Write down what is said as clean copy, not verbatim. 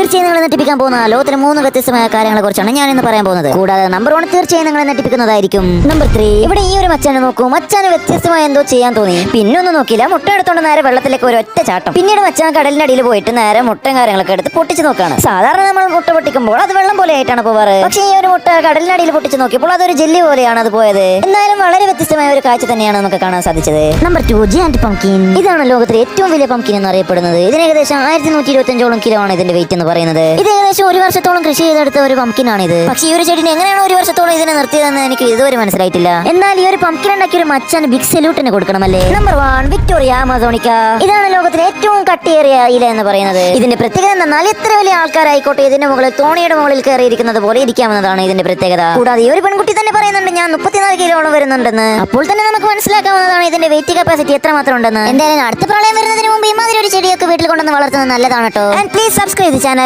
തീർച്ചയായും നിങ്ങളെ നെട്ടിപ്പിക്കാൻ പോകുന്ന ലോകത്തിലെ 3 വ്യത്യസ്തമായ കാര്യങ്ങളെ കുറിച്ചാണ് ഞാൻ ഇന്ന് പറയാൻ പോകുന്നത്. കൂടാതെ നമ്പർ 1 തീർച്ചയായും നിങ്ങളെ നെട്ടിപ്പിക്കുന്നതായിരിക്കും. നമ്പർ 3, ഇവിടെ ഈ ഒരു മച്ചാനെ നോക്കൂ. മച്ചാന് വ്യത്യസ്തമായ എന്തോ ചെയ്യാൻ തോന്നി. പിന്നെ ഒന്നും നോക്കില്ല, മുട്ട എടുത്തോണ്ട് നേരെ വെള്ളത്തിലേക്ക് ഒരു ഒറ്റ ചാട്ടം. പിന്നീട് മച്ചാൻ കടലിന്റെ അടിയിൽ പോയിട്ട് നേരെ മുട്ടയും കാര്യങ്ങളൊക്കെ എടുത്ത് പൊട്ടിച്ച് നോക്കാണ്. സാധാരണ നമ്മൾ മുട്ട പൊട്ടിക്കുമ്പോൾ അത് വെള്ളം പോലെ ആയിട്ടാണ് പോവാറ്. പക്ഷേ ഈ ഒരു മുട്ട കടലിന്റെ അടിയിൽ പൊട്ടിച്ച് നോക്കിയപ്പോൾ അതൊരു ജെല്ലി പോലെയാണ് അത് പോയത്. എന്തായാലും വളരെ വ്യത്യസ്തമായ ഒരു കാഴ്ച തന്നെയാണ് നമുക്ക് കാണാൻ സാധിച്ചത്. Number 2, giant pumpkin. ഇതാണ് ലോകത്തിലെ ഏറ്റവും വലിയ പംകിൻ എന്ന് അറിയപ്പെടുന്നത്. ഇതിന് ഏകദേശം 1125 കിലോ ആണ് ഇതിന്റെ വെയിറ്റ് എന്ന് പറയുന്നത്. ഇത് ഏകദേശം 1 വർഷത്തോളം കൃഷി ചെയ്തെടുത്ത ഒരു പംകിൻ ആണ് ഇത്. പക്ഷേ ഈ ഒരു ചെടിനെ എങ്ങനെയാണ് 1 വർഷത്തോളം ഇതിനെ നിർത്തിയതെന്ന് എനിക്ക് ഇതുവരെ മനസ്സിലായിട്ടില്ല. എന്നാൽ ഈ ഒരു പംകിൻ ഉണ്ടാക്കിയ ഒരു മച്ചാന് ബിഗ് സല്യൂട്ടിന് കൊടുക്കണമല്ലേ. Number 1, Victoria amazonica. ഇതാണ് ലോകത്തിലെ ഏറ്റവും കട്ടിയേറിയ ഇല എന്ന് പറയുന്നത്. ഇതിന്റെ പ്രത്യേകത എന്നാൽ എത്ര വലിയ ആൾക്കാരായിക്കോട്ടെ ഇതിന്റെ മുകളിൽ തോണിയുടെ മുകളിൽ കയറിയിരിക്കുന്നത് പോലെ ഇരിക്കാവുന്നതാണ് ഇതിന്റെ പ്രത്യേകത. കൂടാതെ ഈ ഒരു പെൺകുട്ടി തന്നെ പറയുന്നുണ്ട് ഞാൻ 34 കിലോളം വരുന്നുണ്ടെന്ന്. അപ്പോൾ തന്നെ നമുക്ക് മനസ്സിലാക്കാവുന്നതാണ് ഇതിന്റെ വെയിറ്റ് കപ്പാസിറ്റി എത്രമാത്രം ഉണ്ടെന്ന്. എന്തായാലും അടുത്ത പ്രളയം വരുന്നതിന് മുമ്പ് ഇമാതിരി ഒരു ചെടിയൊക്കെ വീട്ടിൽ കൊണ്ടുവന്ന് വളർത്തുന്നത് നല്ലതാണ് കേട്ടോ. And please subscribe the channel.